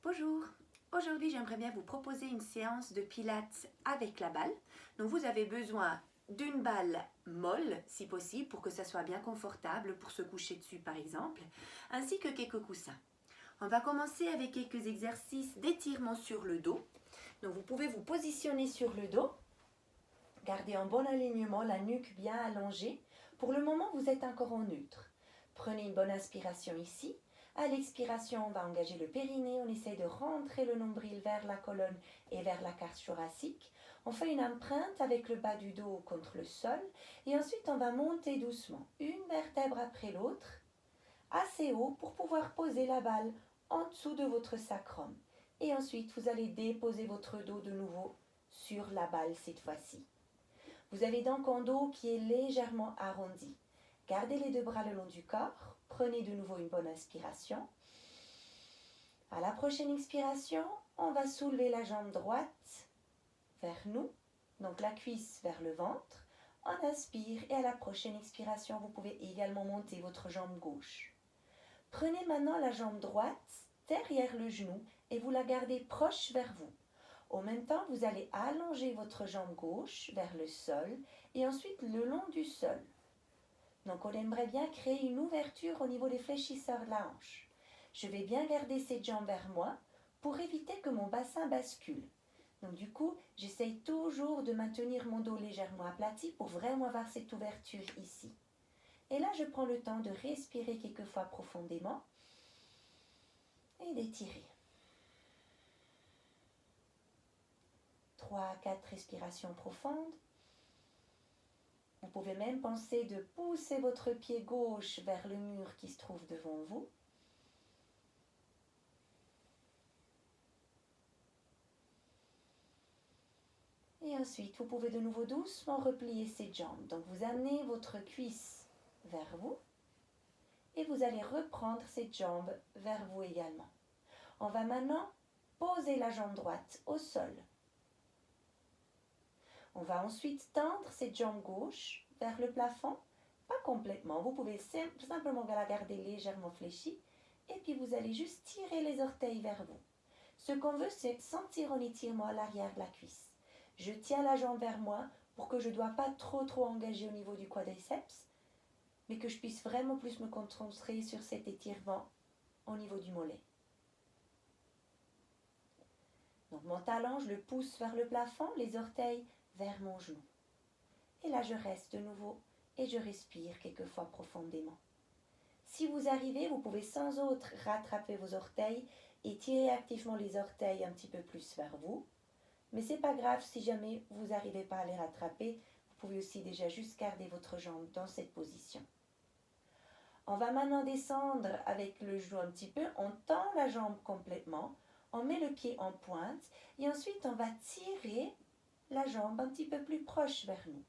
Bonjour, aujourd'hui j'aimerais bien vous proposer une séance de pilates avec la balle. Donc vous avez besoin d'une balle molle si possible pour que ça soit bien confortable pour se coucher dessus par exemple, ainsi que quelques coussins. On va commencer avec quelques exercices d'étirement sur le dos. Donc vous pouvez vous positionner sur le dos, gardez un bon alignement, la nuque bien allongée. Pour le moment vous êtes encore en neutre. Prenez une bonne inspiration ici. À l'expiration, on va engager le périnée, on essaie de rentrer le nombril vers la colonne et vers la cage thoracique. On fait une empreinte avec le bas du dos contre le sol et ensuite on va monter doucement, une vertèbre après l'autre, assez haut pour pouvoir poser la balle en dessous de votre sacrum. Et ensuite, vous allez déposer votre dos de nouveau sur la balle cette fois-ci. Vous avez donc un dos qui est légèrement arrondi. Gardez les deux bras le long du corps. Prenez de nouveau une bonne inspiration. À la prochaine expiration, on va soulever la jambe droite vers nous, donc la cuisse vers le ventre. On inspire et à la prochaine expiration, vous pouvez également monter votre jambe gauche. Prenez maintenant la jambe droite derrière le genou et vous la gardez proche vers vous. En même temps, vous allez allonger votre jambe gauche vers le sol et ensuite le long du sol. Donc, on aimerait bien créer une ouverture au niveau des fléchisseurs de la hanche. Je vais bien garder cette jambe vers moi pour éviter que mon bassin bascule. Donc, du coup, j'essaye toujours de maintenir mon dos légèrement aplati pour vraiment avoir cette ouverture ici. Et là, je prends le temps de respirer quelques fois profondément et d'étirer. 3 à 4 respirations profondes. Vous pouvez même penser de pousser votre pied gauche vers le mur qui se trouve devant vous. Et ensuite, vous pouvez de nouveau doucement replier cette jambe. Donc, vous amenez votre cuisse vers vous et vous allez reprendre cette jambe vers vous également. On va maintenant poser la jambe droite au sol. On va ensuite tendre cette jambe gauche vers le plafond, pas complètement. Vous pouvez simplement la garder légèrement fléchie et puis vous allez juste tirer les orteils vers vous. Ce qu'on veut, c'est sentir un étirement à l'arrière de la cuisse. Je tiens la jambe vers moi pour que je ne dois pas trop engager au niveau du quadriceps, mais que je puisse vraiment plus me concentrer sur cet étirement au niveau du mollet. Donc mon talon, je le pousse vers le plafond, les orteils vers mon genou. Et là, je reste de nouveau et je respire quelques fois profondément. Si vous arrivez, vous pouvez sans autre rattraper vos orteils et tirer activement les orteils un petit peu plus vers vous. Mais ce n'est pas grave si jamais vous n'arrivez pas à les rattraper. Vous pouvez aussi déjà juste garder votre jambe dans cette position. On va maintenant descendre avec le genou un petit peu. On tend la jambe complètement. On met le pied en pointe. Et ensuite, on va tirer la jambe un petit peu plus proche vers nous.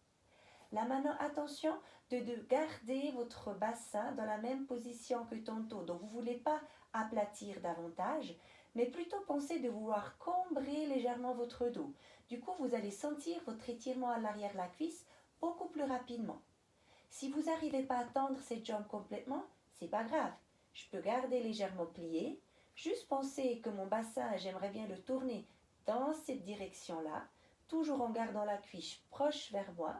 Là maintenant, attention de garder votre bassin dans la même position que tantôt. Donc, vous ne voulez pas aplatir davantage, mais plutôt penser de vouloir combrer légèrement votre dos. Du coup, vous allez sentir votre étirement à l'arrière de la cuisse beaucoup plus rapidement. Si vous n'arrivez pas à tendre cette jambe complètement, c'est pas grave. Je peux garder légèrement plié, juste penser que mon bassin, j'aimerais bien le tourner dans cette direction-là, toujours en gardant la cuisse proche vers moi.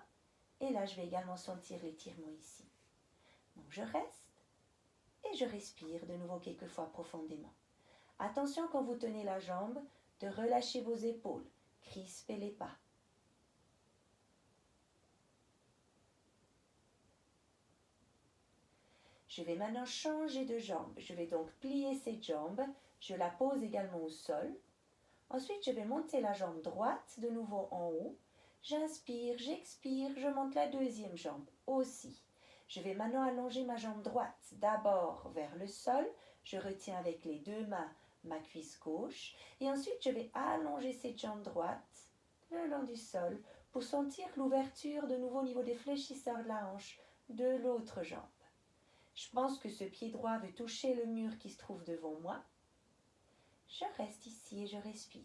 Et là, je vais également sentir l'étirement ici. Donc, je reste et je respire de nouveau quelques fois profondément. Attention quand vous tenez la jambe de relâcher vos épaules, crispez les pas. Je vais maintenant changer de jambe. Je vais donc plier cette jambe. Je la pose également au sol. Ensuite, je vais monter la jambe droite de nouveau en haut. J'inspire, j'expire, je monte la deuxième jambe aussi. Je vais maintenant allonger ma jambe droite d'abord vers le sol. Je retiens avec les deux mains ma cuisse gauche. Et ensuite, je vais allonger cette jambe droite le long du sol pour sentir l'ouverture de nouveau au niveau des fléchisseurs de la hanche de l'autre jambe. Je pense que ce pied droit veut toucher le mur qui se trouve devant moi. Je reste ici et je respire.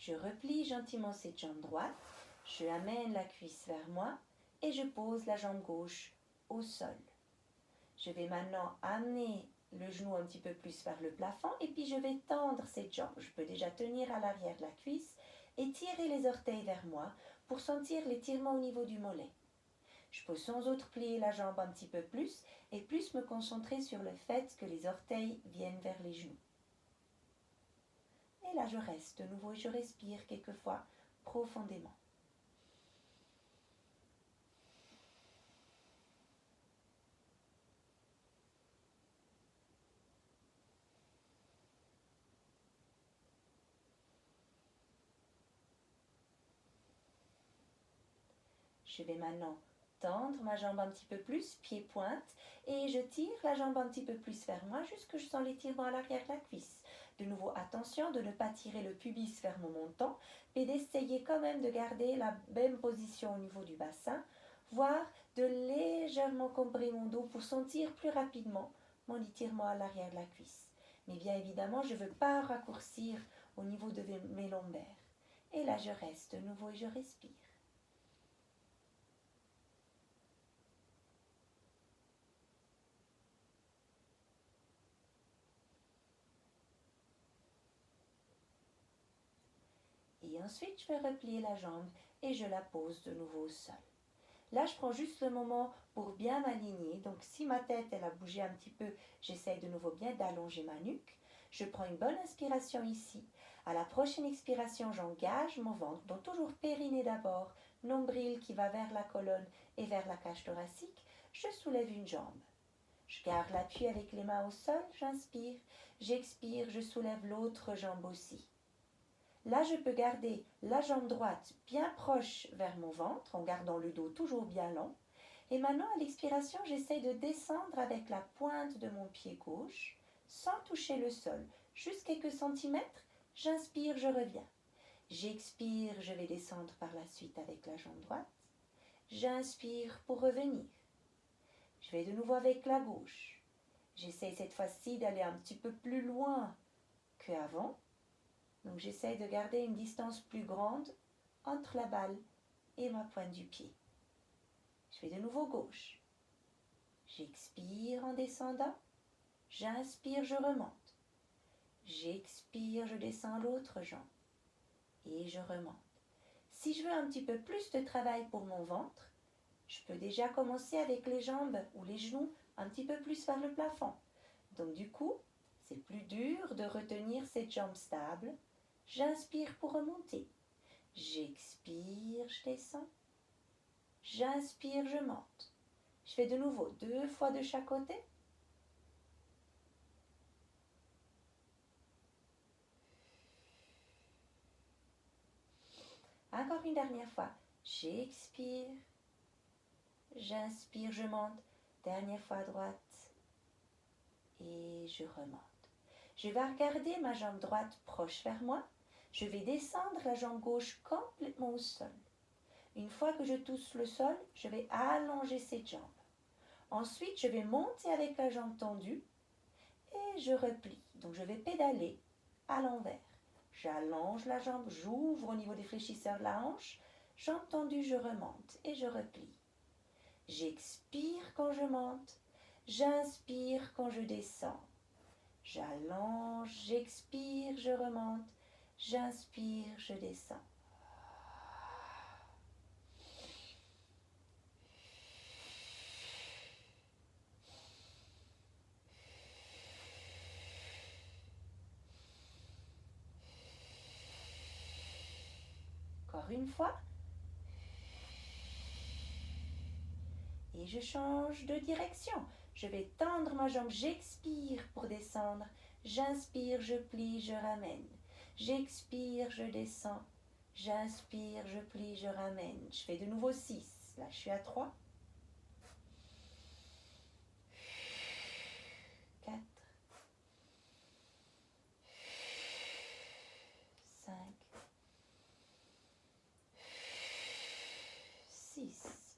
Je replie gentiment cette jambe droite, je amène la cuisse vers moi et je pose la jambe gauche au sol. Je vais maintenant amener le genou un petit peu plus vers le plafond et puis je vais tendre cette jambe. Je peux déjà tenir à l'arrière de la cuisse et tirer les orteils vers moi pour sentir l'étirement au niveau du mollet. Je peux sans autre plier la jambe un petit peu plus et plus me concentrer sur le fait que les orteils viennent vers les genoux. Et là je reste de nouveau et je respire quelquefois profondément. Je vais maintenant tendre ma jambe un petit peu plus, pied pointe, et je tire la jambe un petit peu plus vers moi jusque je sens l'étirement à l'arrière de la cuisse. De nouveau, attention de ne pas tirer le pubis vers mon menton, mais d'essayer quand même de garder la même position au niveau du bassin, voire de légèrement combrer mon dos pour sentir plus rapidement mon étirement à l'arrière de la cuisse. Mais bien évidemment, je ne veux pas raccourcir au niveau de mes lombaires. Et là, je reste de nouveau et je respire. Et ensuite, je vais replier la jambe et je la pose de nouveau au sol. Là, je prends juste le moment pour bien m'aligner. Donc, si ma tête, elle a bougé un petit peu, j'essaye de nouveau bien d'allonger ma nuque. Je prends une bonne inspiration ici. À la prochaine expiration, j'engage mon ventre. Donc, toujours périnée d'abord, nombril qui va vers la colonne et vers la cage thoracique. Je soulève une jambe. Je garde l'appui avec les mains au sol, j'inspire. J'expire, je soulève l'autre jambe aussi. Là, je peux garder la jambe droite bien proche vers mon ventre en gardant le dos toujours bien long. Et maintenant, à l'expiration, j'essaie de descendre avec la pointe de mon pied gauche sans toucher le sol. Juste quelques centimètres, j'inspire, je reviens. J'expire, je vais descendre par la suite avec la jambe droite. J'inspire pour revenir. Je vais de nouveau avec la gauche. J'essaie cette fois-ci d'aller un petit peu plus loin qu'avant. Donc j'essaye de garder une distance plus grande entre la balle et ma pointe du pied. Je fais de nouveau gauche. J'expire en descendant. J'inspire, je remonte. J'expire, je descends l'autre jambe. Et je remonte. Si je veux un petit peu plus de travail pour mon ventre, je peux déjà commencer avec les jambes ou les genoux un petit peu plus vers le plafond. Donc du coup, c'est plus dur de retenir cette jambe stable. J'inspire pour remonter. J'expire, je descends. J'inspire, je monte. Je fais de nouveau 2 fois de chaque côté. Encore une dernière fois. J'expire. J'inspire, je monte. Dernière fois à droite. Et je remonte. Je vais regarder ma jambe droite proche vers moi. Je vais descendre la jambe gauche complètement au sol. Une fois que je touche le sol, je vais allonger cette jambe. Ensuite, je vais monter avec la jambe tendue et je replie. Donc, je vais pédaler à l'envers. J'allonge la jambe, j'ouvre au niveau des fléchisseurs de la hanche. Jambe tendue, je remonte et je replie. J'expire quand je monte. J'inspire quand je descends. J'allonge, j'expire, je remonte. J'inspire, je descends. Encore une fois. Et je change de direction. Je vais tendre ma jambe, j'expire pour descendre. J'inspire, je plie, je ramène. J'expire, je descends. J'inspire, je plie, je ramène. Je fais de nouveau 6. Là, je suis à 3. 4. 5. 6.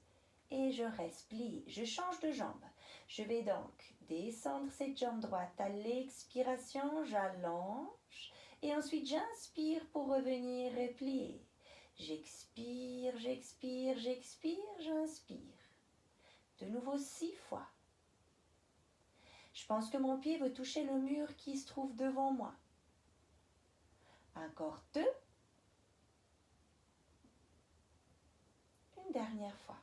Et je reste pliée. Je change de jambe. Je vais donc descendre cette jambe droite. À l'expiration, j'allonge Et ensuite, j'inspire pour revenir replier. J'expire, j'expire, j'expire, j'inspire. De nouveau 6 fois. Je pense que mon pied veut toucher le mur qui se trouve devant moi. Encore 2. Une dernière fois.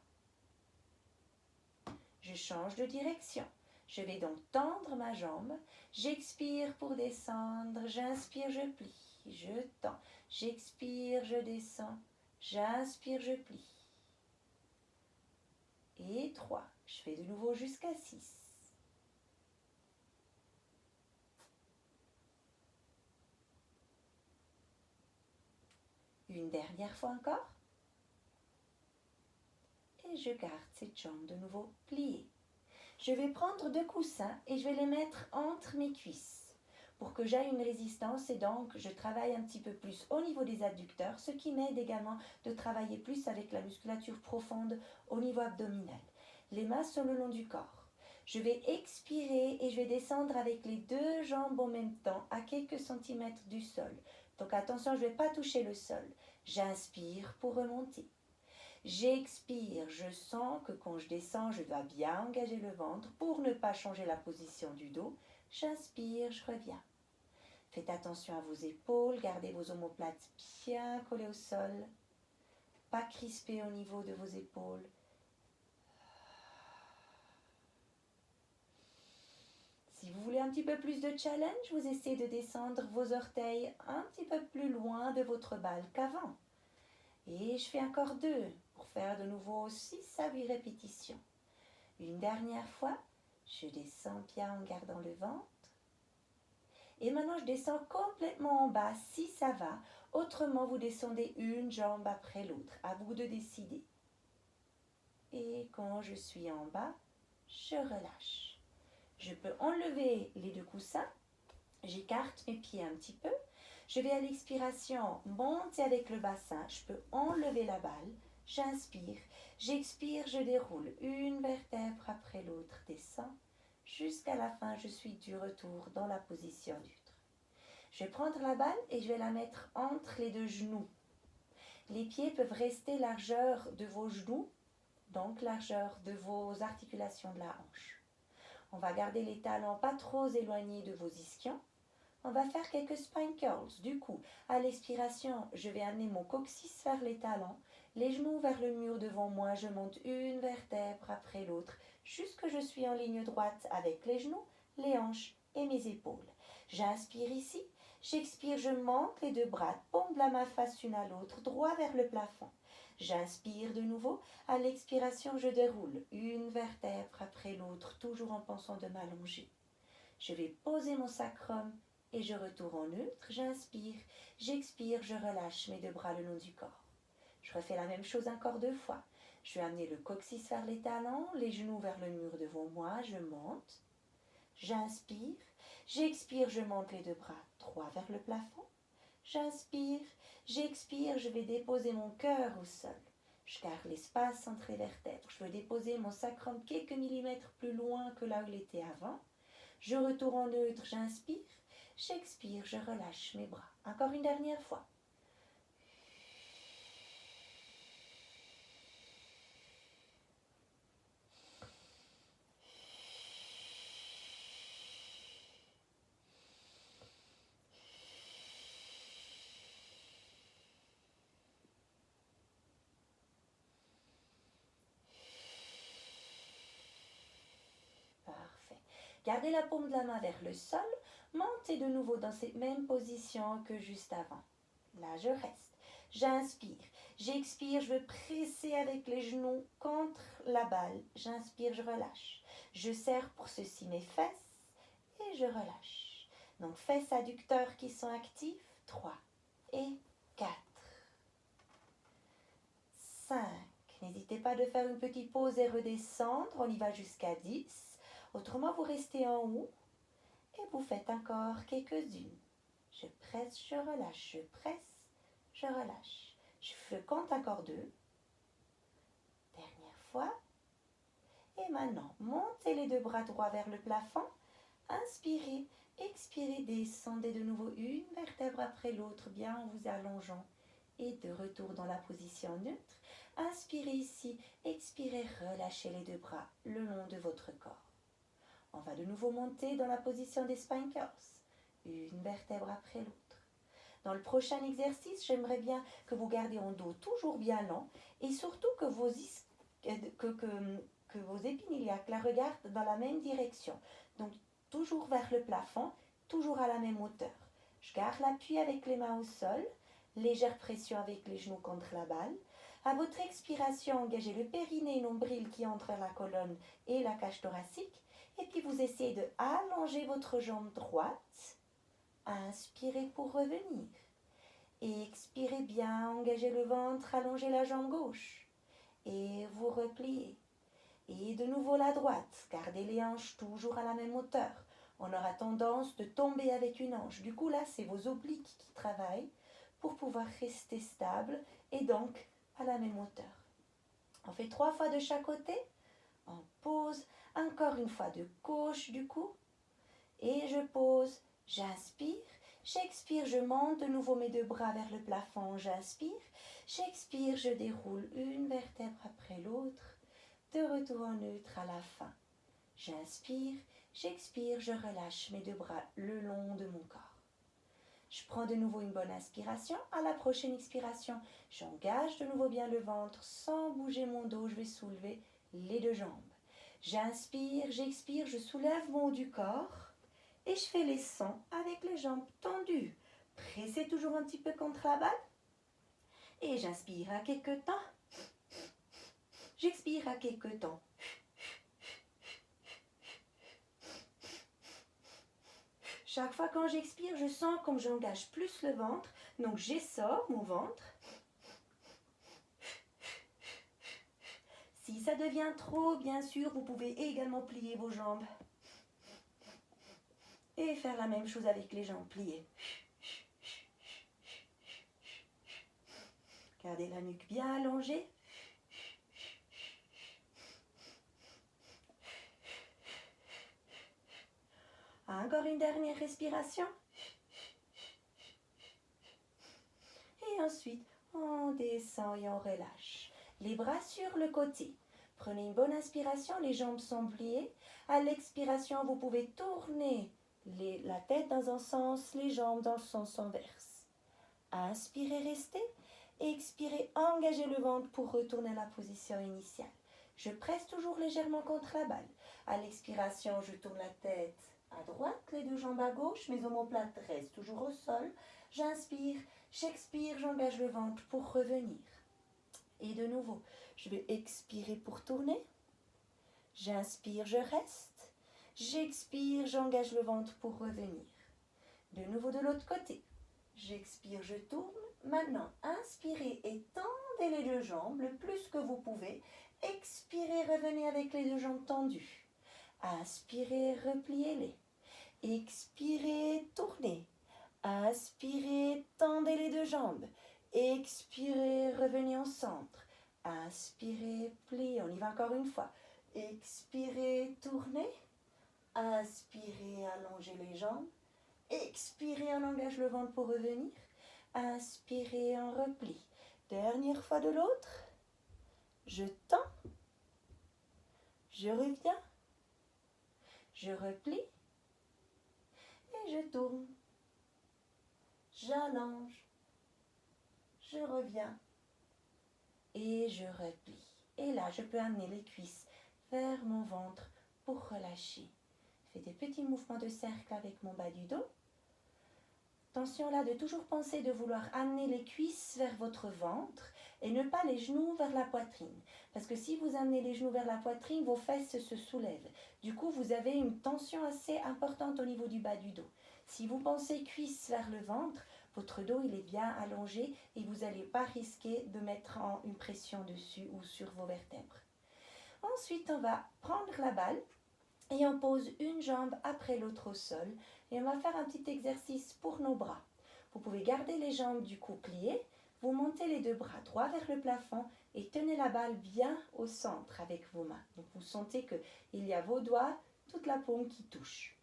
Je change de direction. Je vais donc tendre ma jambe. J'expire pour descendre. J'inspire, je plie. Je tends. J'expire, je descends. J'inspire, je plie. Et 3. Je fais de nouveau jusqu'à 6. Une dernière fois encore. Et je garde cette jambe de nouveau pliée. Je vais prendre 2 coussins et je vais les mettre entre mes cuisses pour que j'aie une résistance et donc je travaille un petit peu plus au niveau des adducteurs, ce qui m'aide également de travailler plus avec la musculature profonde au niveau abdominal. Les mains sont le long du corps. Je vais expirer et je vais descendre avec les 2 jambes en même temps à quelques centimètres du sol. Donc attention, je ne vais pas toucher le sol. J'inspire pour remonter. J'expire, je sens que quand je descends, je dois bien engager le ventre pour ne pas changer la position du dos. J'inspire, je reviens. Faites attention à vos épaules, gardez vos omoplates bien collées au sol, pas crispées au niveau de vos épaules. Si vous voulez un petit peu plus de challenge, vous essayez de descendre vos orteils un petit peu plus loin de votre balle qu'avant. Et je fais encore 2 pour faire de nouveau 6 à 8 répétitions. Une dernière fois, je descends bien en gardant le ventre. Et maintenant, je descends complètement en bas si ça va. Autrement, vous descendez une jambe après l'autre. À vous de décider. Et quand je suis en bas, je relâche. Je peux enlever les 2 coussins. J'écarte mes pieds un petit peu. Je vais à l'expiration monter avec le bassin. Je peux enlever la balle. J'inspire. J'expire, je déroule. Une vertèbre après l'autre descend. Jusqu'à la fin, je suis du retour dans la position d'ultre. Je vais prendre la balle et je vais la mettre entre les 2 genoux. Les pieds peuvent rester largeur de vos genoux, donc largeur de vos articulations de la hanche. On va garder les talons pas trop éloignés de vos ischions. On va faire quelques spine curls. Du coup, à l'expiration, je vais amener mon coccyx vers les talons, les genoux vers le mur devant moi. Je monte une vertèbre après l'autre, jusque je suis en ligne droite avec les genoux, les hanches et mes épaules. J'inspire ici, j'expire, je monte les 2 bras, paume de la main face une à l'autre, droit vers le plafond. J'inspire de nouveau, à l'expiration, je déroule une vertèbre après l'autre, toujours en pensant de m'allonger. Je vais poser mon sacrum et je retourne en neutre, j'inspire, j'expire, je relâche mes 2 bras le long du corps. Je refais la même chose encore 2 fois. Je vais amener le coccyx vers les talons, les genoux vers le mur devant moi, je monte, j'inspire, j'expire, je monte les 2 bras droit vers le plafond, j'inspire, j'expire, je vais déposer mon cœur au sol. Je garde l'espace entre les vertèbres, je veux déposer mon sacrum quelques millimètres plus loin que là où il était avant. Je retourne en neutre, j'inspire, j'expire, je relâche mes bras. Encore une dernière fois. Parfait. Gardez la paume de la main vers le sol. Montez de nouveau dans cette même position que juste avant. Là, je reste. J'inspire. J'expire. Je veux presser avec les genoux contre la balle. J'inspire, je relâche. Je serre pour ceci mes fesses et je relâche. Donc, fesses adducteurs qui sont actifs. 3 et 4. 5. N'hésitez pas de faire une petite pause et redescendre. On y va jusqu'à 10. Autrement, vous restez en haut et vous faites encore quelques-unes. Je presse, je relâche, je presse, je relâche. Je compte encore 2. Dernière fois. Et maintenant, montez les 2 bras droits vers le plafond. Inspirez, Expirez, descendez de nouveau une vertèbre après l'autre, bien en vous allongeant. Et de retour dans la position neutre. Inspirez ici, expirez, relâchez les deux bras le long de votre corps. On va de nouveau monter dans la position des Spankers, une vertèbre après l'autre. Dans le prochain exercice, j'aimerais bien que vous gardiez un dos toujours bien lent et surtout que vos épines iliaques la regardent dans la même direction. Donc, toujours vers le plafond, toujours à la même hauteur. Je garde l'appui avec les mains au sol, légère pression avec les genoux contre la balle. À votre expiration, engagez le périnée et nombril qui entre la colonne et la cage thoracique. Et puis vous essayez de allonger votre jambe droite. Inspirez pour revenir. Et expirez bien, engagez le ventre, allongez la jambe gauche. Et vous repliez. Et de nouveau la droite, gardez les hanches toujours à la même hauteur. On aura tendance de tomber avec une hanche. Du coup là, c'est vos obliques qui travaillent pour pouvoir rester stable et donc à la même hauteur. On fait 3 fois de chaque côté. On pose, encore une fois de gauche du coup. Et je pose, j'inspire. J'expire, je monte de nouveau mes deux bras vers le plafond. J'inspire. J'expire, je déroule une vertèbre après l'autre. De retour en neutre à la fin. J'inspire, j'expire, je relâche mes deux bras le long de mon corps. Je prends de nouveau une bonne inspiration. À la prochaine expiration, j'engage de nouveau bien le ventre sans bouger mon dos. Je vais soulever les deux jambes. J'inspire, j'expire, je soulève mon haut du corps et je fais les 100 avec les jambes tendues. Pressez toujours un petit peu contre la balle. Et j'inspire à quelques temps. J'expire à quelques temps. Chaque fois quand j'expire, je sens comme j'engage plus le ventre. Donc j'essore mon ventre. Si ça devient trop, bien sûr, vous pouvez également plier vos jambes. Et faire la même chose avec les jambes pliées. Gardez la nuque bien allongée. Encore une dernière respiration. Et ensuite, on descend et on relâche. Les bras sur le côté. Prenez une bonne inspiration, les jambes sont pliées. À l'expiration, vous pouvez tourner la tête dans un sens, les jambes dans le sens inverse. Inspirez, restez. Expirez, engagez le ventre pour retourner à la position initiale. Je presse toujours légèrement contre la balle. À l'expiration, je tourne la tête à droite, les deux jambes à gauche, mes omoplates restent toujours au sol. J'inspire, j'expire, j'engage le ventre pour revenir. Et de nouveau, je vais expirer pour tourner. J'inspire, je reste. J'expire, j'engage le ventre pour revenir. De nouveau de l'autre côté. J'expire, je tourne. Maintenant, inspirez et tendez les deux jambes le plus que vous pouvez. Expirez, revenez avec les deux jambes tendues. Inspirez, repliez-les. Expirez, tournez. Inspirez, tendez les deux jambes. Expirez, revenez au centre. Inspirez, pliez. On y va encore une fois. Expirez, tournez. Inspirez, allongez les jambes. Expirez, on engage le ventre pour revenir. Inspirez, on replie. Dernière fois de l'autre. Je tends. Je reviens. Je replie. Et je tourne. J'allonge. Je reviens. Et je replie. Et là, je peux amener les cuisses vers mon ventre pour relâcher. Je fais des petits mouvements de cercle avec mon bas du dos. Attention là de toujours penser de vouloir amener les cuisses vers votre ventre et ne pas les genoux vers la poitrine. Parce que si vous amenez les genoux vers la poitrine, vos fesses se soulèvent. Du coup, vous avez une tension assez importante au niveau du bas du dos. Si vous pensez cuisses vers le ventre, votre dos il est bien allongé et vous n'allez pas risquer de mettre une pression dessus ou sur vos vertèbres. Ensuite, on va prendre la balle et on pose une jambe après l'autre au sol. Et on va faire un petit exercice pour nos bras. Vous pouvez garder les jambes du coup pliées. Vous montez les deux bras droit vers le plafond et tenez la balle bien au centre avec vos mains. Donc vous sentez qu'il y a vos doigts, toute la paume qui touche.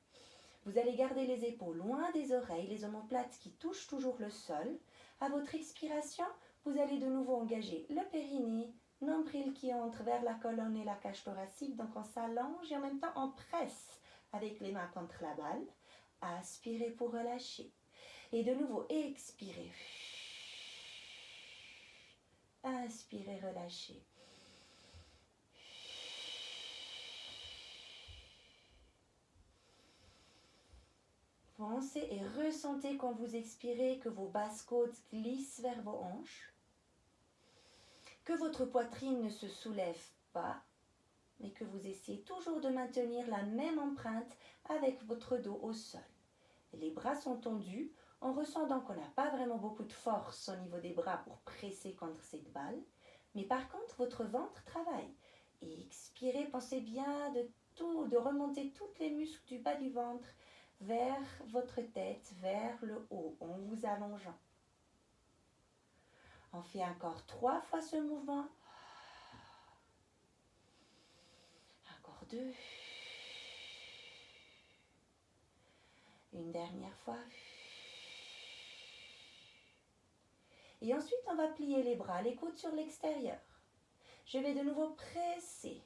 Vous allez garder les épaules loin des oreilles, les omoplates qui touchent toujours le sol. À votre expiration, vous allez de nouveau engager le périnée, nombril qui entre vers la colonne et la cage thoracique. Donc on s'allonge et en même temps on presse avec les mains contre la balle. Aspirez pour relâcher. Et de nouveau, expirez. Inspirez, relâchez. Pensez et ressentez quand vous expirez que vos basses côtes glissent vers vos hanches, que votre poitrine ne se soulève pas, mais que vous essayez toujours de maintenir la même empreinte avec votre dos au sol. Les bras sont tendus, on ressent donc qu'on n'a pas vraiment beaucoup de force au niveau des bras pour presser contre cette balle, mais par contre votre ventre travaille. Et expirez, pensez bien de remonter tous les muscles du bas du ventre vers votre tête, vers le haut, en vous allongeant. On fait encore 3 fois ce mouvement. Encore 2. Une dernière fois. Et ensuite, on va plier les bras, les coudes sur l'extérieur. Je vais de nouveau presser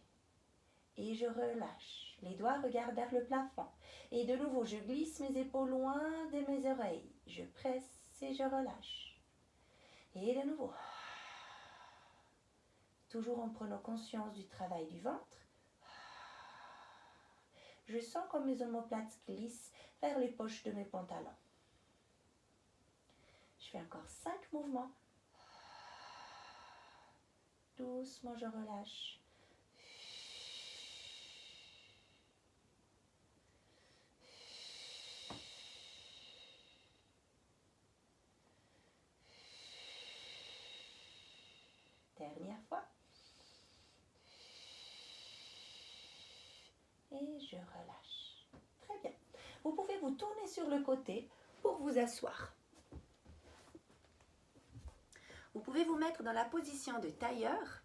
et je relâche. Les doigts regardent vers le plafond. Et de nouveau, je glisse mes épaules loin de mes oreilles. Je presse et je relâche. Et de nouveau. Toujours en prenant conscience du travail du ventre. Je sens comme mes omoplates glissent vers les poches de mes pantalons. Je fais encore 5 mouvements. Doucement, je relâche. Dernière fois. Et je relâche. Très bien. Vous pouvez vous tourner sur le côté pour vous asseoir. Vous pouvez vous mettre dans la position de tailleur.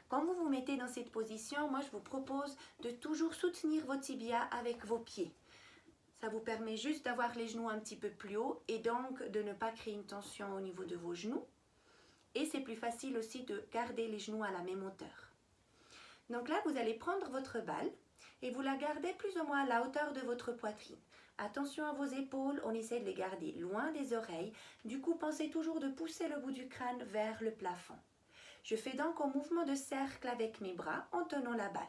Quand vous vous mettez dans cette position, moi je vous propose de toujours soutenir vos tibias avec vos pieds. Ça vous permet juste d'avoir les genoux un petit peu plus haut et donc de ne pas créer une tension au niveau de vos genoux. Et c'est plus facile aussi de garder les genoux à la même hauteur. Donc là, vous allez prendre votre balle et vous la gardez plus ou moins à la hauteur de votre poitrine. Attention à vos épaules, on essaie de les garder loin des oreilles. Du coup, pensez toujours de pousser le bout du crâne vers le plafond. Je fais donc un mouvement de cercle avec mes bras en tenant la balle.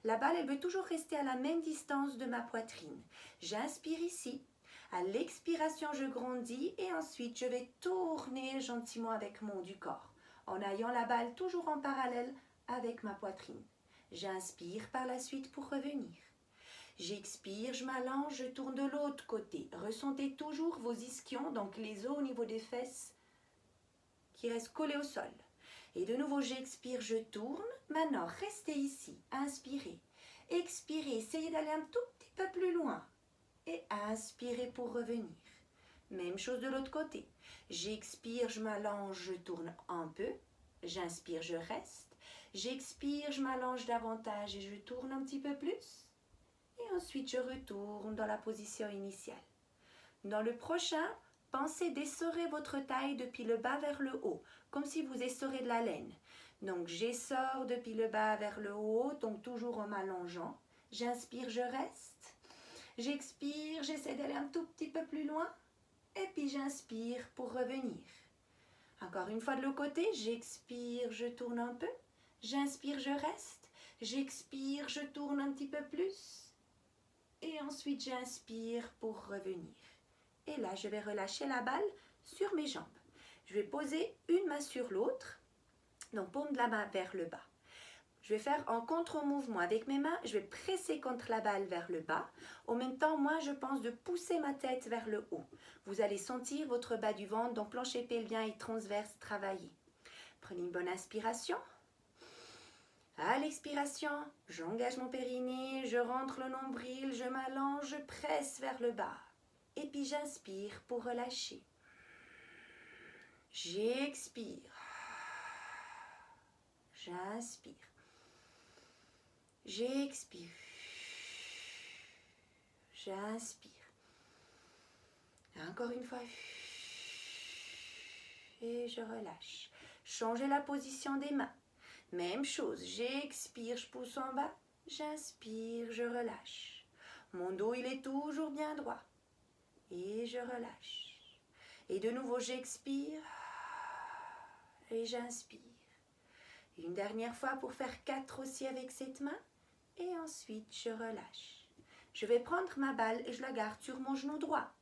La balle, elle veut toujours rester à la même distance de ma poitrine. J'inspire ici. À l'expiration, je grandis et ensuite, je vais tourner gentiment avec mon haut du corps en ayant la balle toujours en parallèle avec ma poitrine. J'inspire par la suite pour revenir. J'expire, je m'allonge, je tourne de l'autre côté. Ressentez toujours vos ischions, donc les os au niveau des fesses qui restent collés au sol. Et de nouveau, j'expire, je tourne. Maintenant, restez ici, inspirez. Expirez, essayez d'aller un tout petit peu plus loin. Et inspirez pour revenir. Même chose de l'autre côté. J'expire, je m'allonge, je tourne un peu. J'inspire, je reste. J'expire, je m'allonge davantage et je tourne un petit peu plus. Et ensuite, je retourne dans la position initiale. Dans le prochain, pensez d'essorer votre taille depuis le bas vers le haut, comme si vous essorez de la laine. Donc, j'essore depuis le bas vers le haut, donc toujours en m'allongeant. J'inspire, je reste. J'expire, j'essaie d'aller un tout petit peu plus loin. Et puis, j'inspire pour revenir. Encore une fois de l'autre côté, j'expire, je tourne un peu. J'inspire, je reste. J'expire, je tourne un petit peu plus. Et ensuite, j'inspire pour revenir. Et là, je vais relâcher la balle sur mes jambes. Je vais poser une main sur l'autre, donc paume de la main vers le bas. Je vais faire un contre-mouvement avec mes mains, je vais presser contre la balle vers le bas. En même temps, moi, je pense de pousser ma tête vers le haut. Vous allez sentir votre bas du ventre, donc plancher pelvien et transverse travailler. Prenez une bonne inspiration. À l'expiration, j'engage mon périnée, je rentre le nombril, je m'allonge, je presse vers le bas. Et puis j'inspire pour relâcher. J'expire. J'inspire. J'expire. J'inspire. Encore une fois. Et je relâche. Changez la position des mains. Même chose, j'expire, je pousse en bas. J'inspire, je relâche. Mon dos, il est toujours bien droit. Et je relâche. Et de nouveau, j'expire. Et j'inspire. Une dernière fois pour faire 4 aussi avec cette main. Et ensuite, je relâche. Je vais prendre ma balle et je la garde sur mon genou droit.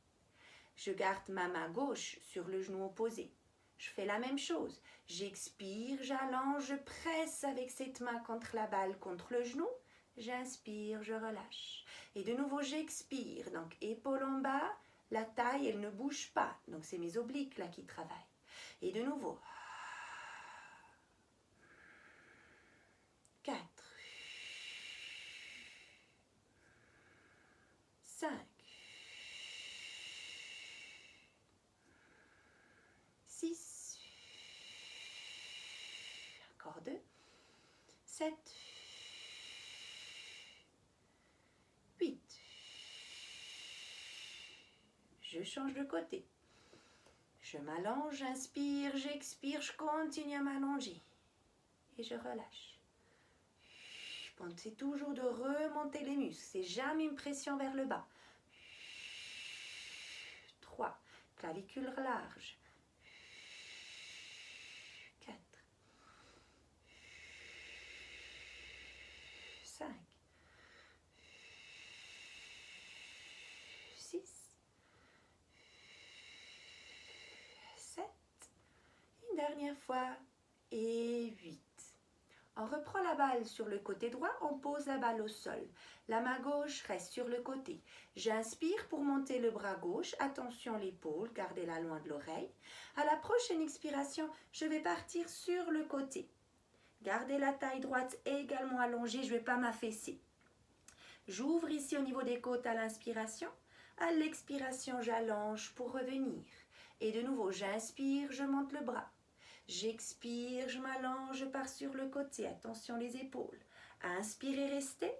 Je garde ma main gauche sur le genou opposé. Je fais la même chose. J'expire, j'allonge, je presse avec cette main contre la balle, contre le genou. J'inspire, je relâche. Et de nouveau, j'expire. Donc, épaule en bas, la taille, elle ne bouge pas. Donc, c'est mes obliques là qui travaillent. Et de nouveau. 4. 5. 6. Encore 2. 7. 8. Je change de côté. Je m'allonge, j'inspire, j'expire, je continue à m'allonger. Et je relâche. Pensez toujours de remonter les muscles. C'est jamais une pression vers le bas. 3. Clavicule large. 4. 5. 6. 7. Une dernière fois. Et 8. On reprend la balle sur le côté droit, on pose la balle au sol. La main gauche reste sur le côté. J'inspire pour monter le bras gauche. Attention l'épaule, gardez-la loin de l'oreille. À la prochaine expiration, je vais partir sur le côté. Gardez la taille droite également allongée, je ne vais pas m'affaisser. J'ouvre ici au niveau des côtes à l'inspiration. À l'expiration, j'allonge pour revenir. Et de nouveau, j'inspire, je monte le bras. J'expire, je m'allonge, je pars sur le côté. Attention les épaules. Inspirez, restez.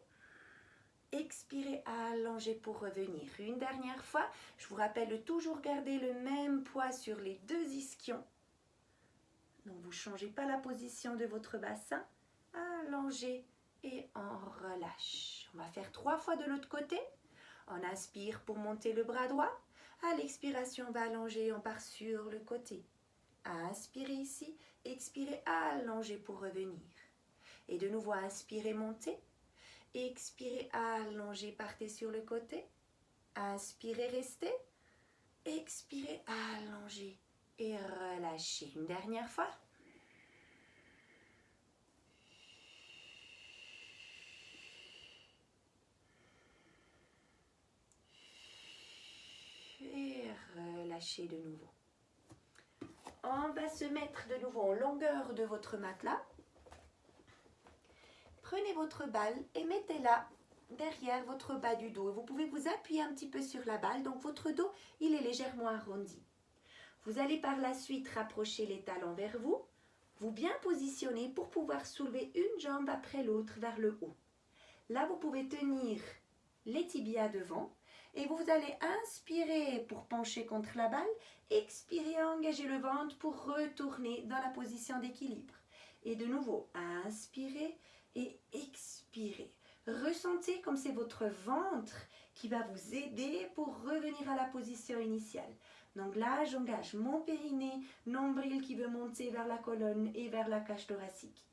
Expirez, allongez pour revenir. Une dernière fois, je vous rappelle de toujours garder le même poids sur les 2 ischions. Donc vous ne changez pas la position de votre bassin. Allongez et on relâche. On va faire 3 fois de l'autre côté. On inspire pour monter le bras droit. À l'expiration, on va allonger, on part sur le côté. Inspirez ici, expirez, allongez pour revenir. Et de nouveau, inspirez, montez. Expirez, allongez, partez sur le côté. Inspirez, restez. Expirez, allongez et relâchez. Une dernière fois. Et relâchez de nouveau. On va se mettre de nouveau en longueur de votre matelas. Prenez votre balle et mettez-la derrière votre bas du dos. Vous pouvez vous appuyer un petit peu sur la balle, donc votre dos, il est légèrement arrondi. Vous allez par la suite rapprocher les talons vers vous, vous bien positionner pour pouvoir soulever une jambe après l'autre vers le haut. Là, vous pouvez tenir les tibias devant et vous allez inspirer pour pencher contre la balle, expirer, engager le ventre pour retourner dans la position d'équilibre. Et de nouveau, inspirez et expirez. Ressentez comme c'est votre ventre qui va vous aider pour revenir à la position initiale. Donc là, j'engage mon périnée, nombril qui veut monter vers la colonne et vers la cage thoracique.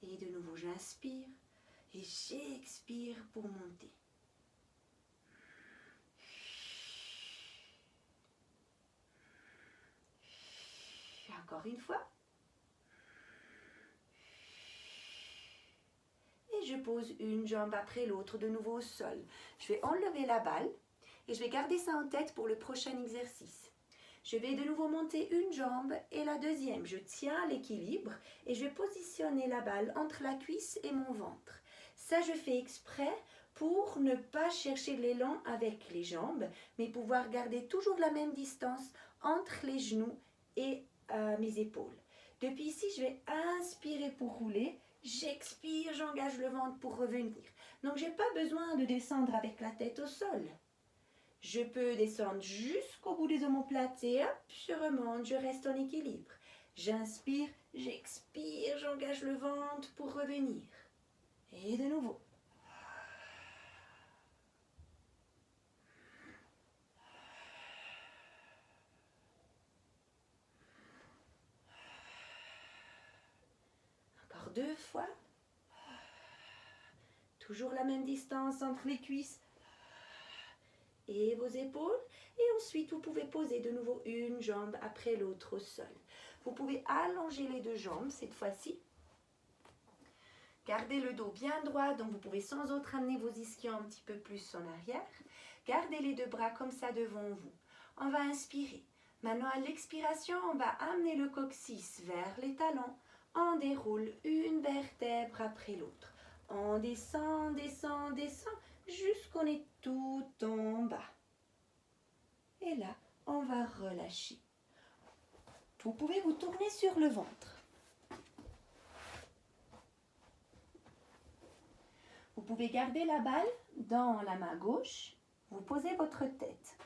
Et de nouveau, j'inspire et j'expire pour monter. Encore une fois. Et je pose une jambe après l'autre de nouveau au sol. Je vais enlever la balle et je vais garder ça en tête pour le prochain exercice. Je vais de nouveau monter une jambe et la deuxième. Je tiens l'équilibre et je vais positionner la balle entre la cuisse et mon ventre. Ça, je fais exprès pour ne pas chercher de l'élan avec les jambes, mais pouvoir garder toujours la même distance entre les genoux et mes épaules. Depuis ici, je vais inspirer pour rouler. J'expire, j'engage le ventre pour revenir. Donc, je n'ai pas besoin de descendre avec la tête au sol. Je peux descendre jusqu'au bout des omoplates et hop, je remonte, je reste en équilibre. J'inspire, j'expire, j'engage le ventre pour revenir. Et de nouveau. Encore 2 fois. Toujours la même distance entre les cuisses et vos épaules. Et ensuite, vous pouvez poser de nouveau une jambe après l'autre au sol. Vous pouvez allonger les 2 jambes cette fois-ci. Gardez le dos bien droit, donc vous pouvez sans autre amener vos ischions un petit peu plus en arrière. Gardez les 2 bras comme ça devant vous. On va inspirer. Maintenant, à l'expiration, on va amener le coccyx vers les talons. On déroule une vertèbre après l'autre. On descend, descend, descend, jusqu'on est tout en bas. Et là, on va relâcher. Vous pouvez vous tourner sur le ventre. Vous pouvez garder la balle dans la main gauche. Vous posez votre tête.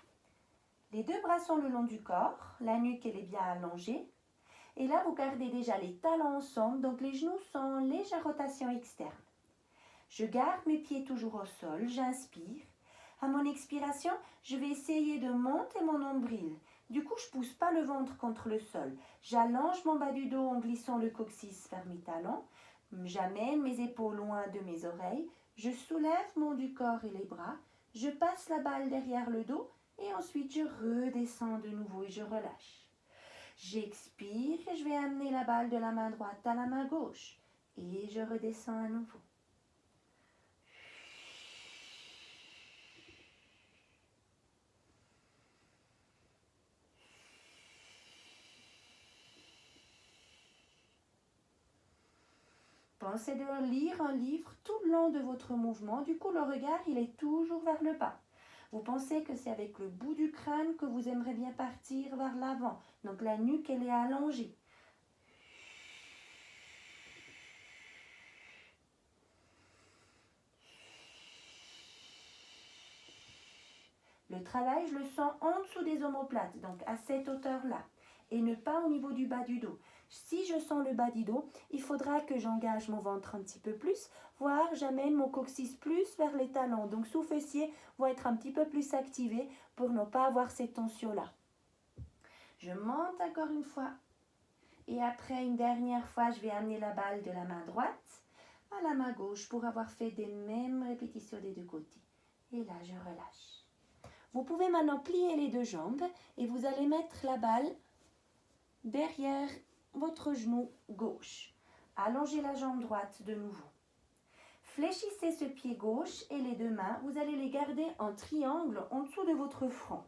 Les 2 bras sont le long du corps. La nuque, elle est bien allongée. Et là, vous gardez déjà les talons ensemble. Donc, les genoux sont en légère rotation externe. Je garde mes pieds toujours au sol. J'inspire. À mon expiration, je vais essayer de monter mon nombril. Du coup, je ne pousse pas le ventre contre le sol. J'allonge mon bas du dos en glissant le coccyx vers mes talons. J'amène mes épaules loin de mes oreilles. Je soulève mon du corps et les bras. Je passe la balle derrière le dos. Et ensuite, je redescends de nouveau et je relâche. J'expire et je vais amener la balle de la main droite à la main gauche. Et je redescends à nouveau. Pensez de lire un livre tout le long de votre mouvement. Du coup, le regard, il est toujours vers le bas. Vous pensez que c'est avec le bout du crâne que vous aimeriez bien partir vers l'avant. Donc, la nuque, elle est allongée. Le travail, je le sens en dessous des omoplates, donc à cette hauteur-là, et ne pas au niveau du bas du dos. Si je sens le bas du dos, il faudra que j'engage mon ventre un petit peu plus, voire j'amène mon coccyx plus vers les talons. Donc sous-fessiers vont être un petit peu plus activés pour ne pas avoir cette tension-là. Je monte encore une fois. Et après une dernière fois, je vais amener la balle de la main droite à la main gauche pour avoir fait des mêmes répétitions des 2 côtés. Et là, je relâche. Vous pouvez maintenant plier les 2 jambes et vous allez mettre la balle derrière votre genou gauche. Allongez la jambe droite de nouveau. Fléchissez ce pied gauche et les 2 mains, vous allez les garder en triangle en dessous de votre front.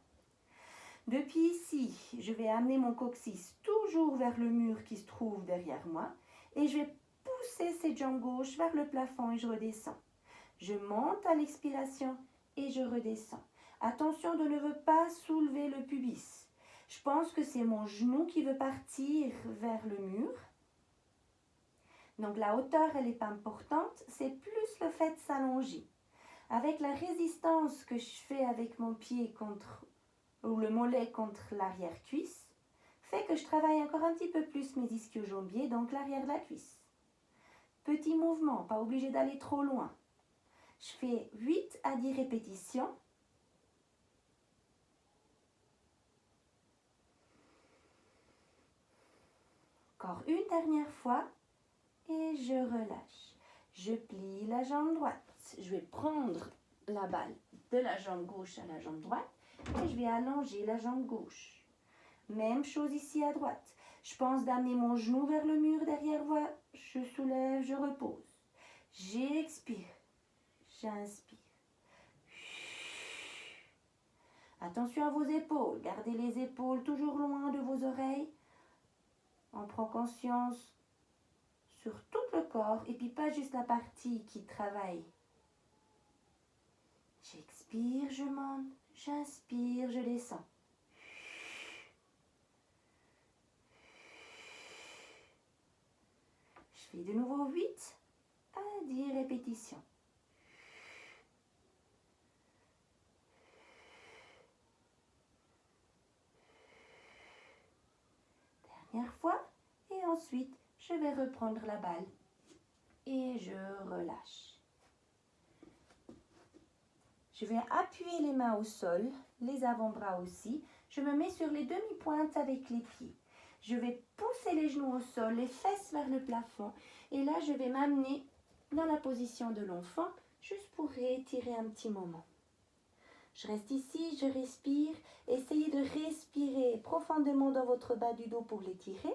Depuis ici, je vais amener mon coccyx toujours vers le mur qui se trouve derrière moi et je vais pousser cette jambe gauche vers le plafond et je redescends. Je monte à l'expiration et je redescends. Attention de ne pas soulever le pubis. Je pense que c'est mon genou qui veut partir vers le mur. Donc la hauteur, elle n'est pas importante, c'est plus le fait de s'allonger. Avec la résistance que je fais avec mon pied contre, ou le mollet contre l'arrière-cuisse, fait que je travaille encore un petit peu plus mes ischio-jambiers, donc l'arrière de la cuisse. Petit mouvement, pas obligé d'aller trop loin. Je fais 8 à 10 répétitions. Encore une dernière fois et je relâche. Je plie la jambe droite. Je vais prendre la balle de la jambe gauche à la jambe droite et je vais allonger la jambe gauche. Même chose ici à droite. Je pense d'amener mon genou vers le mur derrière moi. Je soulève, je repose. J'expire. J'inspire. Attention à vos épaules. Gardez les épaules toujours loin de vos oreilles. On prend conscience sur tout le corps et puis pas juste la partie qui travaille. J'expire, je monte. J'inspire, je descends. Je fais de nouveau 8 à 10 répétitions. dernière fois. Et ensuite, je vais reprendre la balle et je relâche. Je vais appuyer les mains au sol, les avant-bras aussi. Je me mets sur les demi-pointes avec les pieds. Je vais pousser les genoux au sol, les fesses vers le plafond. Et là, je vais m'amener dans la position de l'enfant, juste pour réétirer un petit moment. Je reste ici, je respire. Essayez de respirer profondément dans votre bas du dos pour l'étirer.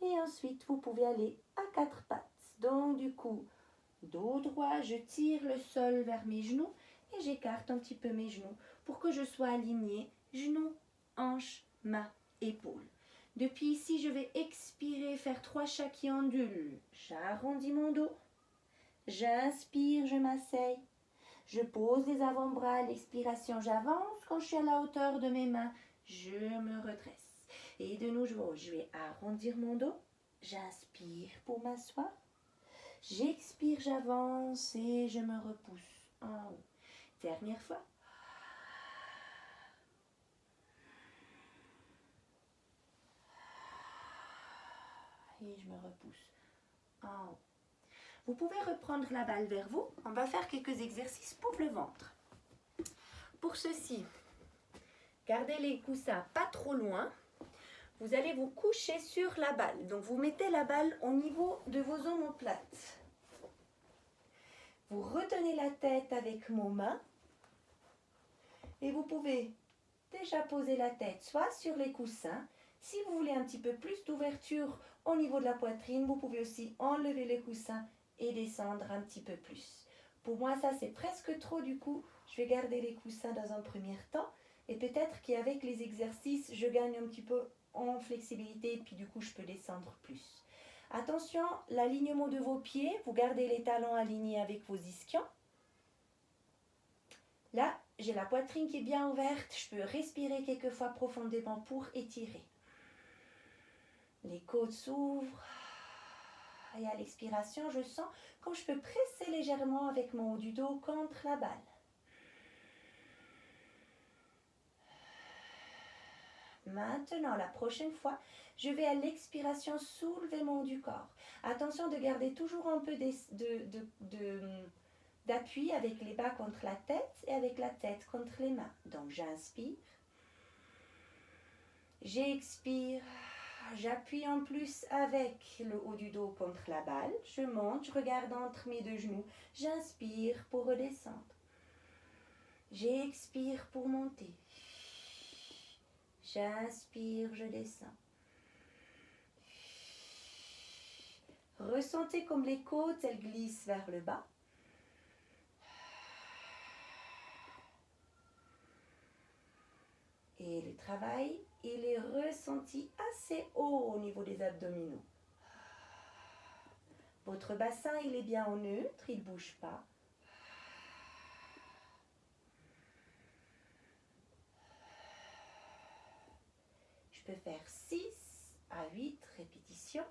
Et ensuite, vous pouvez aller à quatre pattes. Donc, du coup, dos droit, je tire le sol vers mes genoux et j'écarte un petit peu mes genoux pour que je sois alignée, genoux, hanches, mains, épaules. Depuis ici, je vais expirer, faire 3 chats qui ondulent. J'arrondis mon dos. J'inspire, je m'asseye. Je pose les avant-bras à l'expiration. J'avance quand je suis à la hauteur de mes mains. Je me redresse. Et de nouveau, je vais arrondir mon dos. J'inspire pour m'asseoir. J'expire, j'avance et je me repousse en haut. Dernière fois. Et je me repousse en haut. Vous pouvez reprendre la balle vers vous. On va faire quelques exercices pour le ventre. Pour ceci, gardez les coussins pas trop loin. Vous allez vous coucher sur la balle. Donc, vous mettez la balle au niveau de vos omoplates. Vous retenez la tête avec vos mains. Et vous pouvez déjà poser la tête soit sur les coussins. Si vous voulez un petit peu plus d'ouverture au niveau de la poitrine, vous pouvez aussi enlever les coussins et descendre un petit peu plus. Pour moi, ça c'est presque trop, du coup, je vais garder les coussins dans un premier temps. Et peut-être qu'avec les exercices, je gagne un petit peu en flexibilité et puis du coup, je peux descendre plus. Attention, l'alignement de vos pieds, vous gardez les talons alignés avec vos ischions. Là, j'ai la poitrine qui est bien ouverte, je peux respirer quelques fois profondément pour étirer. Les côtes s'ouvrent. Et à l'expiration, je sens comme je peux presser légèrement avec mon haut du dos contre la balle. Maintenant, la prochaine fois, je vais à l'expiration soulever mon haut du corps. Attention de garder toujours un peu d'appui avec les bas contre la tête et avec la tête contre les mains. Donc j'inspire, j'expire, j'appuie en plus avec le haut du dos contre la balle. Je monte, je regarde entre mes deux genoux. J'inspire pour redescendre. J'expire pour monter. J'inspire, je descends. Ressentez comme les côtes, elles glissent vers le bas. Et le travail, il est ressenti assez haut au niveau des abdominaux. Votre bassin, il est bien au neutre, il ne bouge pas. Je peux faire 6 à 8 répétitions.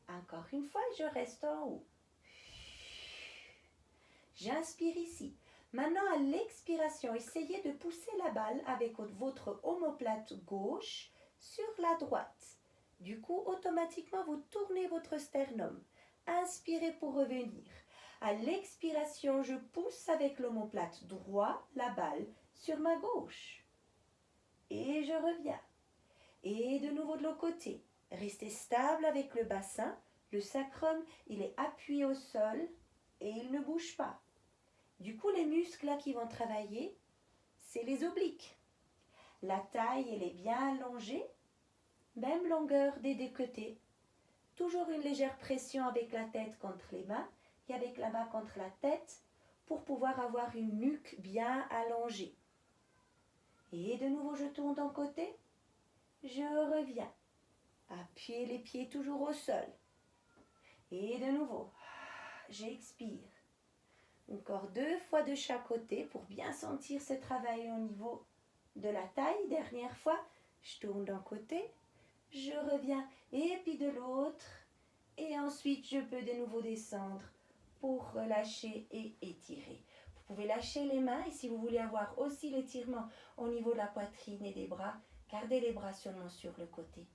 Encore une fois, je reste en haut. J'inspire ici. Maintenant, à l'expiration, essayez de pousser la balle avec votre omoplate gauche sur la droite. Du coup, automatiquement, vous tournez votre sternum. Inspirez pour revenir. À l'expiration, je pousse avec l'omoplate droit la balle sur ma gauche. Et je reviens. Et de nouveau de l'autre côté. Restez stable avec le bassin. Le sacrum, il est appuyé au sol et il ne bouge pas. Du coup, les muscles là qui vont travailler, c'est les obliques. La taille, elle est bien allongée, même longueur des deux côtés. Toujours une légère pression avec la tête contre les mains et avec la main contre la tête pour pouvoir avoir une nuque bien allongée. Et de nouveau, je tourne d'un côté, je reviens. Appuyez les pieds toujours au sol. Et de nouveau, j'expire. Encore 2 fois de chaque côté pour bien sentir ce travail au niveau de la taille. Dernière fois, je tourne d'un côté, je reviens et puis de l'autre. Et ensuite, je peux de nouveau descendre pour relâcher et étirer. Vous pouvez lâcher les mains et si vous voulez avoir aussi l'étirement au niveau de la poitrine et des bras, gardez les bras seulement sur le côté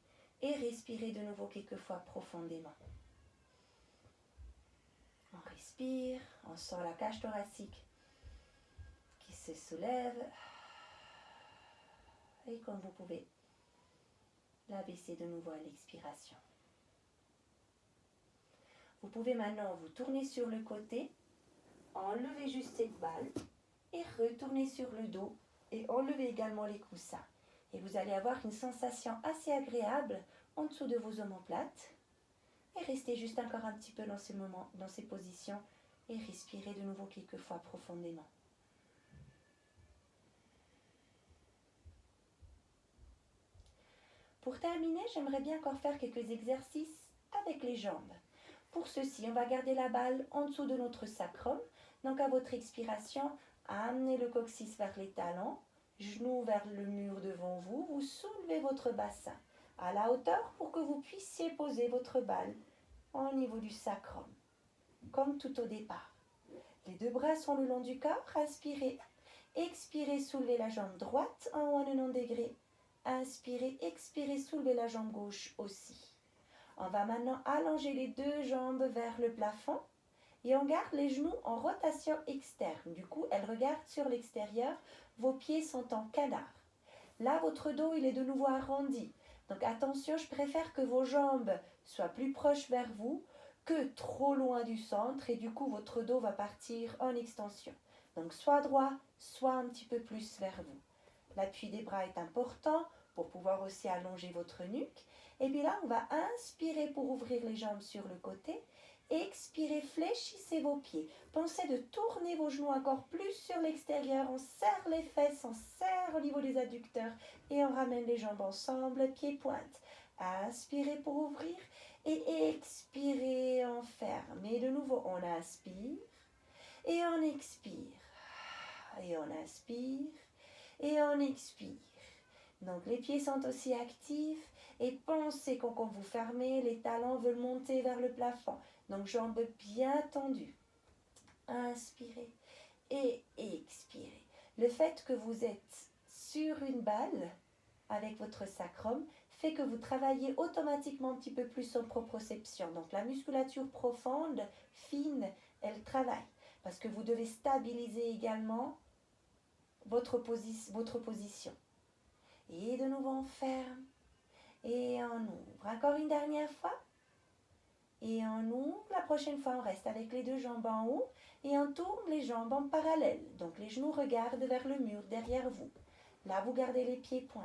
et respirez de nouveau quelques fois profondément. On respire, on sent la cage thoracique qui se soulève et comme vous pouvez la baisser de nouveau à l'expiration. Vous pouvez maintenant vous tourner sur le côté, enlever juste cette balle et retourner sur le dos et enlever également les coussins. Et vous allez avoir une sensation assez agréable en dessous de vos omoplates. Et restez juste encore un petit peu dans ce moment, dans ces positions et respirez de nouveau quelques fois profondément. Pour terminer, j'aimerais bien encore faire quelques exercices avec les jambes. Pour ceci, on va garder la balle en dessous de notre sacrum. Donc à votre expiration, amenez le coccyx vers les talons, genoux vers le mur devant vous, vous soulevez votre bassin à la hauteur pour que vous puissiez poser votre balle au niveau du sacrum, comme tout au départ. Les deux bras sont le long du corps, inspirez, expirez, soulevez la jambe droite en haut à 90 degrés. Inspirez, expirez, soulevez la jambe gauche aussi. On va maintenant allonger les deux jambes vers le plafond et on garde les genoux en rotation externe. Du coup, elles regardent sur l'extérieur. Vos pieds sont en canard. Là, votre dos, il est de nouveau arrondi. Donc attention, je préfère que vos jambes soient plus proches vers vous que trop loin du centre et du coup, votre dos va partir en extension. Donc soit droit, soit un petit peu plus vers vous. L'appui des bras est important pour pouvoir aussi allonger votre nuque. Et puis là, on va inspirer pour ouvrir les jambes sur le côté. Expirez, fléchissez vos pieds. Pensez de tourner vos genoux encore plus sur l'extérieur. On serre les fesses, on serre au niveau des adducteurs et on ramène les jambes ensemble, pieds-pointe. Inspirez pour ouvrir et expirez, on ferme. Et de nouveau, on inspire et on expire. Et on inspire et on expire. Donc les pieds sont aussi actifs et pensez que quand vous fermez, les talons veulent monter vers le plafond. Donc jambes bien tendues. Inspirez et expirez. Le fait que vous êtes sur une balle avec votre sacrum fait que vous travaillez automatiquement un petit peu plus en proprioception. Donc la musculature profonde, fine, elle travaille parce que vous devez stabiliser également votre position. Et de nouveau on ferme et on ouvre. Encore une dernière fois. Et on ouvre. La prochaine fois on reste avec les deux jambes en haut et on tourne les jambes en parallèle. Donc les genoux regardent vers le mur derrière vous. Là vous gardez les pieds pointes.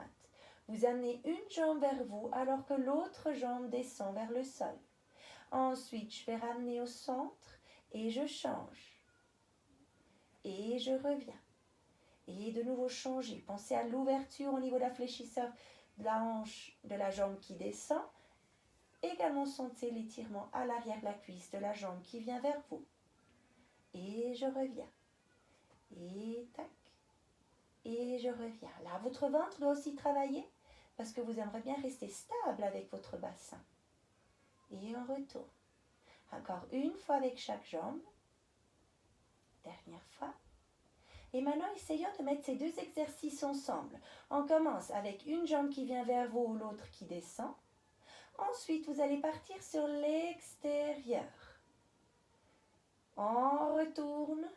Vous amenez une jambe vers vous alors que l'autre jambe descend vers le sol. Ensuite je vais ramener au centre et je change. Et je reviens. Et de nouveau changer. Pensez à l'ouverture au niveau de la fléchisseur de la hanche de la jambe qui descend. Également sentez l'étirement à l'arrière de la cuisse de la jambe qui vient vers vous. Et je reviens. Et tac. Et je reviens. Là, votre ventre doit aussi travailler parce que vous aimeriez bien rester stable avec votre bassin. Et on retourne. Encore une fois avec chaque jambe. Dernière fois. Et maintenant, essayons de mettre ces deux exercices ensemble. On commence avec une jambe qui vient vers vous ou l'autre qui descend. Ensuite, vous allez partir sur l'extérieur. On retourne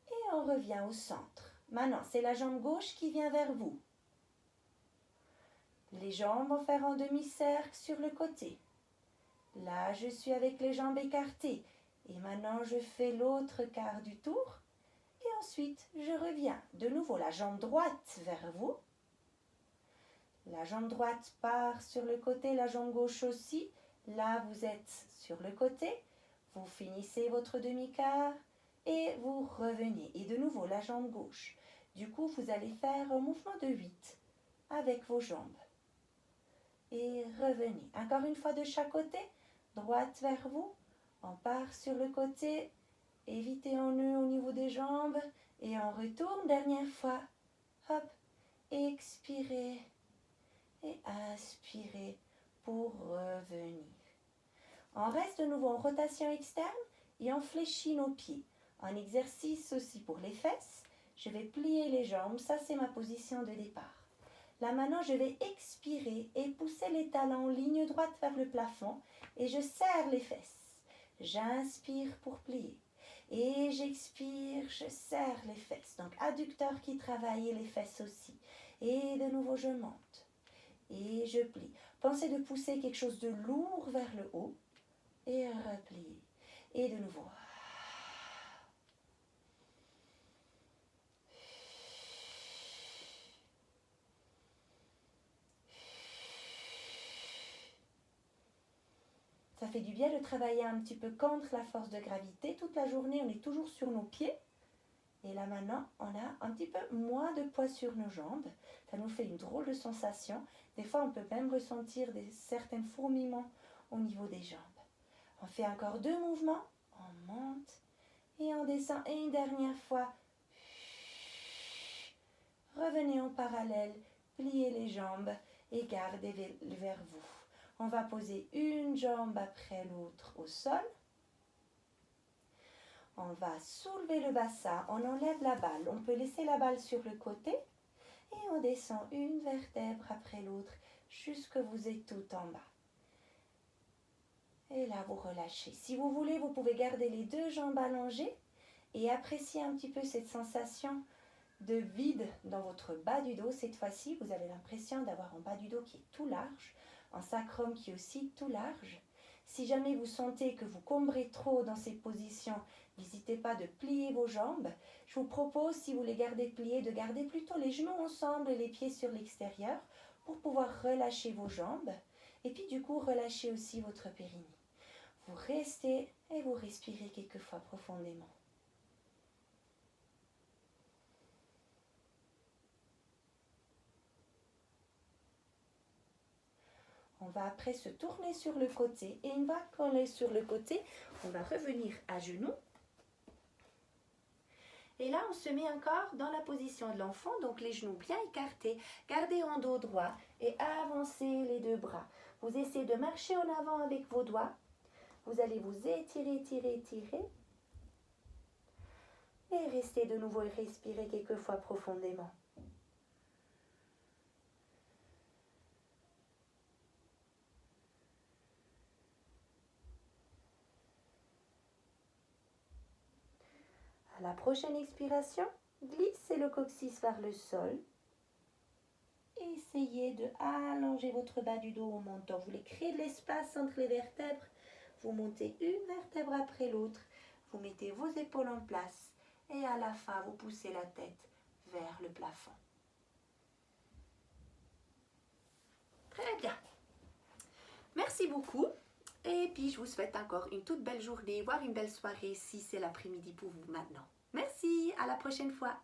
et on revient au centre. Maintenant, c'est la jambe gauche qui vient vers vous. Les jambes vont faire un demi-cercle sur le côté. Là, je suis avec les jambes écartées. Et maintenant, je fais l'autre quart du tour. Et ensuite, je reviens. De nouveau, la jambe droite vers vous. La jambe droite part sur le côté, la jambe gauche aussi. Là, vous êtes sur le côté. Vous finissez votre demi-quart et vous revenez. Et de nouveau, la jambe gauche. Du coup, vous allez faire un mouvement de 8 avec vos jambes. Et revenez. Encore une fois de chaque côté. Droite vers vous. On part sur le côté. Évitez un nœud au niveau des jambes. Et on retourne. Dernière fois. Hop. Expirez. Et inspirez pour revenir. On reste de nouveau en rotation externe et on fléchit nos pieds. Un exercice aussi pour les fesses. Je vais plier les jambes, ça c'est ma position de départ. Là maintenant, je vais expirer et pousser les talons en ligne droite vers le plafond et je serre les fesses. J'inspire pour plier et j'expire, je serre les fesses. Donc adducteur qui travaille et les fesses aussi. Et de nouveau, je monte et je plie. Pensez de pousser quelque chose de lourd vers le haut et replier. Et de nouveau. Ça fait du bien de travailler un petit peu contre la force de gravité. Toute la journée, on est toujours sur nos pieds. Et là maintenant, on a un petit peu moins de poids sur nos jambes. Ça nous fait une drôle de sensation. Des fois, on peut même ressentir certains fourmillements au niveau des jambes. On fait encore 2 mouvements. On monte et on descend. Et une dernière fois. Revenez en parallèle. Pliez les jambes et gardez vers vous. On va poser une jambe après l'autre au sol. On va soulever le bassin, on enlève la balle. On peut laisser la balle sur le côté et on descend une vertèbre après l'autre jusque vous êtes tout en bas. Et là, vous relâchez. Si vous voulez, vous pouvez garder les 2 jambes allongées et apprécier un petit peu cette sensation de vide dans votre bas du dos. Cette fois-ci, vous avez l'impression d'avoir un bas du dos qui est tout large, un sacrum qui est aussi tout large. Si jamais vous sentez que vous combrez trop dans ces positions, n'hésitez pas de plier vos jambes. Je vous propose, si vous les gardez pliées, de garder plutôt les genoux ensemble et les pieds sur l'extérieur pour pouvoir relâcher vos jambes. Et puis du coup, relâchez aussi votre périnée. Vous restez et vous respirez quelquefois profondément. On va après se tourner sur le côté et une fois qu'on est sur le côté, on va revenir à genoux. Et là, on se met encore dans la position de l'enfant, donc les genoux bien écartés. Gardez en dos droit et avancez les 2 bras. Vous essayez de marcher en avant avec vos doigts. Vous allez vous étirer, étirer, étirer. Et restez de nouveau et respirez quelquefois profondément. À la prochaine expiration, glissez le coccyx vers le sol. Essayez de allonger votre bas du dos en montant. Vous voulez créer de l'espace entre les vertèbres. Vous montez une vertèbre après l'autre. Vous mettez vos épaules en place. Et à la fin, vous poussez la tête vers le plafond. Très bien. Merci beaucoup. Et puis, je vous souhaite encore une toute belle journée, voire une belle soirée si c'est l'après-midi pour vous maintenant. Merci, à la prochaine fois.